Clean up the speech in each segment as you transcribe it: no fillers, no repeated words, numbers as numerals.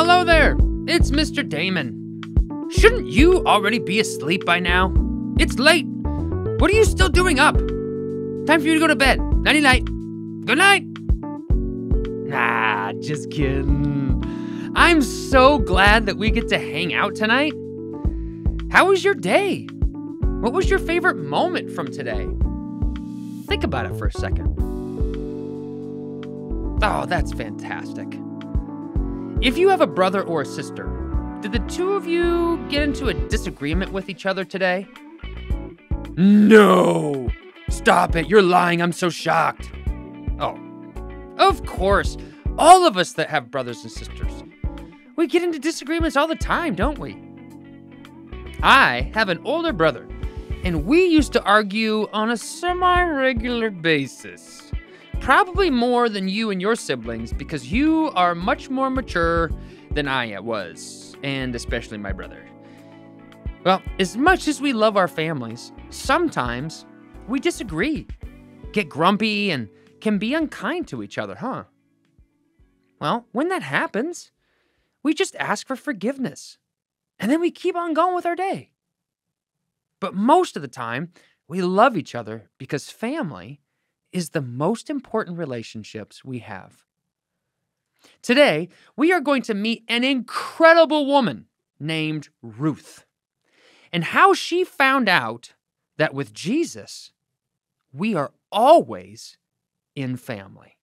hello there. It's Mr. Damon. Shouldn't you already be asleep by now? It's late. What are you still doing up? Time for you to go to bed. Nighty-night. Good night. Nah, just kidding. I'm so glad that we get to hang out tonight. How was your day? What was your favorite moment from today? Think about it for a second. Oh, that's fantastic. If you have a brother or a sister, did the two of you get into a disagreement with each other today? No! Stop it, you're lying, I'm so shocked. Oh, of course, all of us that have brothers and sisters, we get into disagreements all the time, don't we? I have an older brother, and we used to argue on a semi-regular basis. Probably more than you and your siblings because you are much more mature than I was, and especially my brother. Well, as much as we love our families, sometimes we disagree, get grumpy, and can be unkind to each other, huh? Well, when that happens, we just ask for forgiveness, and then we keep on going with our day. But most of the time, we love each other because family is the most important relationships we have. Today, we are going to meet an incredible woman named Ruth, and how she found out that with Jesus, we are always in family.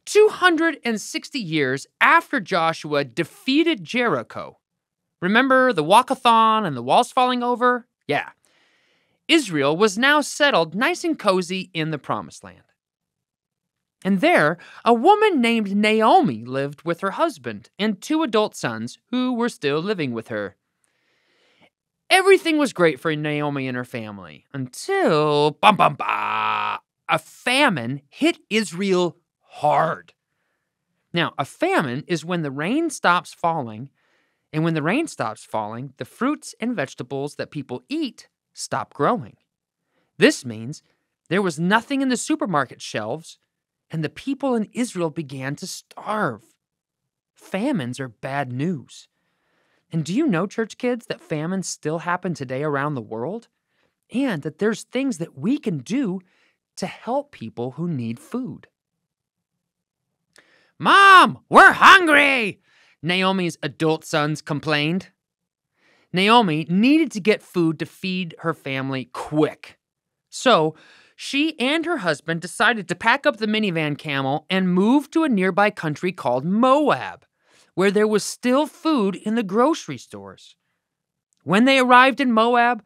260 years after Joshua defeated Jericho, remember the walkathon and the walls falling over? Yeah. Israel was now settled nice and cozy in the Promised Land. And there, a woman named Naomi lived with her husband and 2 adult sons who were still living with her. Everything was great for Naomi and her family until, a famine hit Israel hard. Now, a famine is when the rain stops falling, and when the rain stops falling, the fruits and vegetables that people eat stop growing. This means there was nothing in the supermarket shelves, and the people in Israel began to starve. Famines are bad news. And do you know, church kids, that famines still happen today around the world? And that there's things that we can do to help people who need food. Mom, we're hungry! Naomi's adult sons complained. Naomi needed to get food to feed her family quick. So she and her husband decided to pack up the minivan camel and move to a nearby country called Moab, where there was still food in the grocery stores. When they arrived in Moab,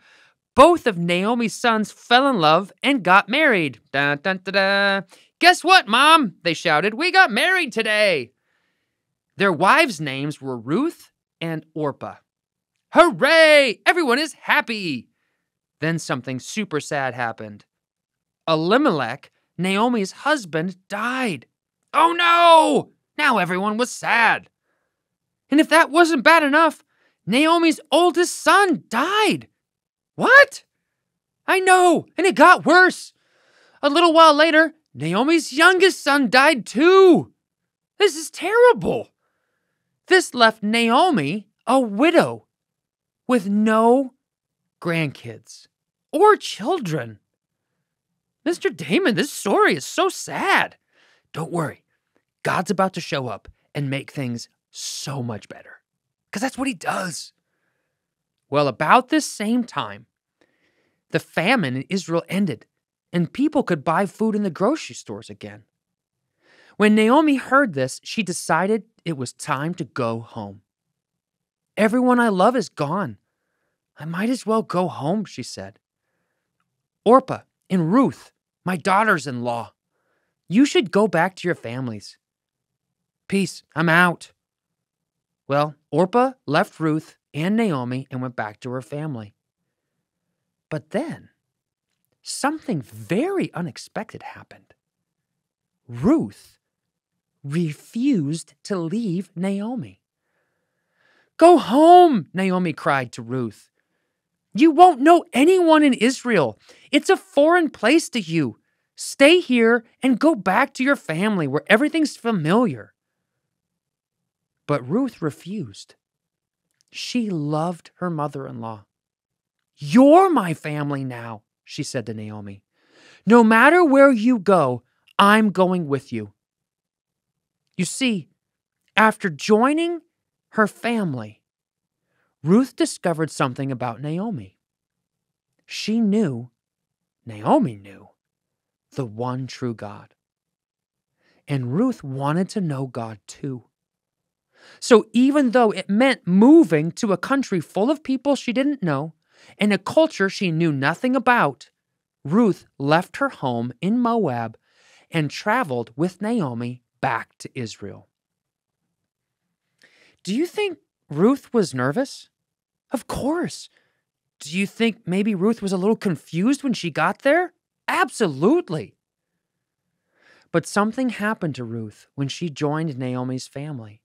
both of Naomi's sons fell in love and got married. Dun, dun, dun, dun. Guess what, Mom? They shouted. We got married today. Their wives' names were Ruth and Orpah. Hooray! Everyone is happy. Then something super sad happened. Elimelech, Naomi's husband, died. Oh no! Now everyone was sad. And if that wasn't bad enough, Naomi's oldest son died. What? I know, and it got worse. A little while later, Naomi's youngest son died too. This is terrible. This left Naomi a widow with no grandkids or children. Mr. Damon, this story is so sad. Don't worry. God's about to show up and make things so much better. Because that's what he does. Well, about this same time, the famine in Israel ended, and people could buy food in the grocery stores again. When Naomi heard this, she decided it was time to go home. Everyone I love is gone. I might as well go home, she said. Orpah and Ruth, my daughters-in-law, you should go back to your families. Peace, I'm out. Well, Orpah left Ruth and Naomi and went back to her family. But then, something very unexpected happened. Ruth refused to leave Naomi. Go home, Naomi cried to Ruth. You won't know anyone in Israel. It's a foreign place to you. Stay here and go back to your family where everything's familiar. But Ruth refused. She loved her mother-in-law. "You're my family now," she said to Naomi. "No matter where you go, I'm going with you." You see, after joining her family, Ruth discovered something about Naomi. Naomi knew, the one true God. And Ruth wanted to know God too. So even though it meant moving to a country full of people she didn't know and a culture she knew nothing about, Ruth left her home in Moab and traveled with Naomi back to Israel. Do you think Ruth was nervous? Of course. Do you think maybe Ruth was a little confused when she got there? Absolutely. But something happened to Ruth when she joined Naomi's family.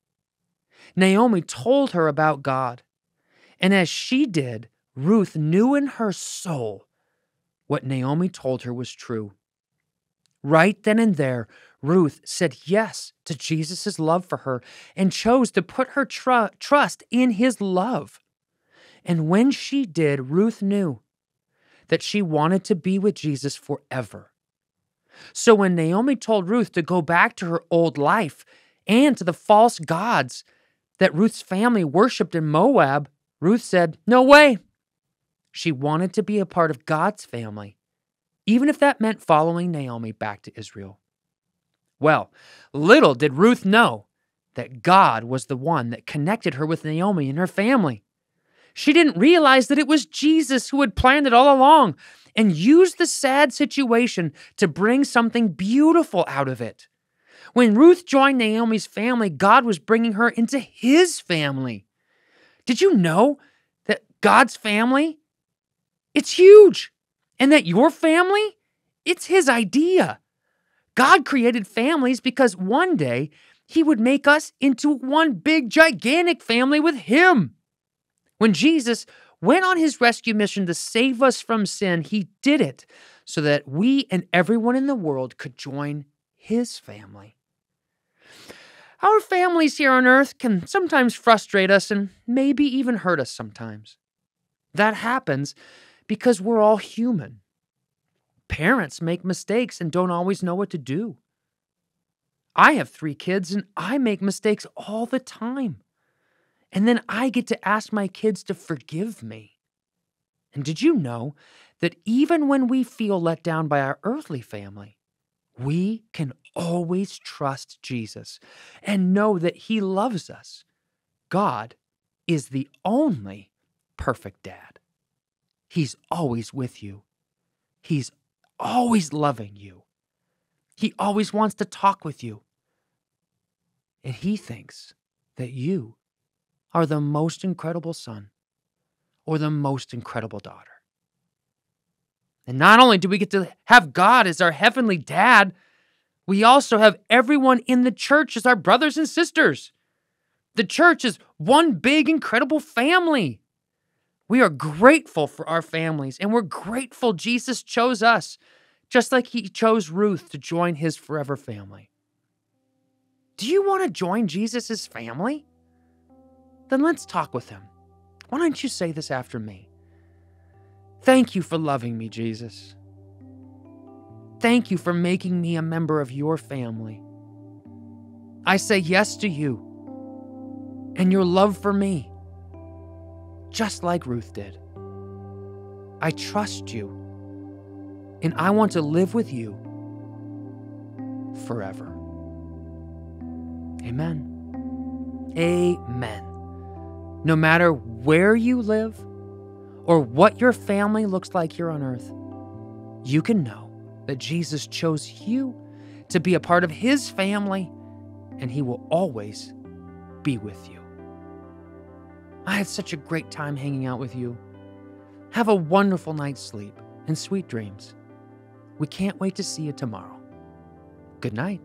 Naomi told her about God, and as she did, Ruth knew in her soul what Naomi told her was true. Right then and there, Ruth said yes to Jesus' love for her and chose to put her trust in his love. And when she did, Ruth knew that she wanted to be with Jesus forever. So when Naomi told Ruth to go back to her old life and to the false gods that Ruth's family worshipped in Moab, Ruth said, "No way." She wanted to be a part of God's family, even if that meant following Naomi back to Israel. Well, little did Ruth know that God was the one that connected her with Naomi and her family. She didn't realize that it was Jesus who had planned it all along and used the sad situation to bring something beautiful out of it. When Ruth joined Naomi's family, God was bringing her into his family. Did you know that God's family, it's huge, and that your family, it's his idea? God created families because one day he would make us into one big, gigantic family with him. When Jesus went on his rescue mission to save us from sin, he did it so that we and everyone in the world could join his family. Our families here on earth can sometimes frustrate us and maybe even hurt us sometimes. That happens because we're all human. Parents make mistakes and don't always know what to do. I have 3 kids and I make mistakes all the time. And then I get to ask my kids to forgive me. And did you know that even when we feel let down by our earthly family, we can always trust Jesus and know that he loves us? God is the only perfect dad. He's always with you. He's always loving you. He always wants to talk with you. And he thinks that you are the most incredible son or the most incredible daughter. And not only do we get to have God as our heavenly dad, we also have everyone in the church as our brothers and sisters. The church is one big, incredible family. We are grateful for our families, and we're grateful Jesus chose us, just like he chose Ruth to join his forever family. Do you want to join Jesus' family? Then let's talk with him. Why don't you say this after me? Thank you for loving me, Jesus. Thank you for making me a member of your family. I say yes to you and your love for me, just like Ruth did. I trust you, and I want to live with you forever. Amen. Amen. No matter where you live or what your family looks like here on earth, you can know that Jesus chose you to be a part of his family, and he will always be with you. I had such a great time hanging out with you. Have a wonderful night's sleep and sweet dreams. We can't wait to see you tomorrow. Good night.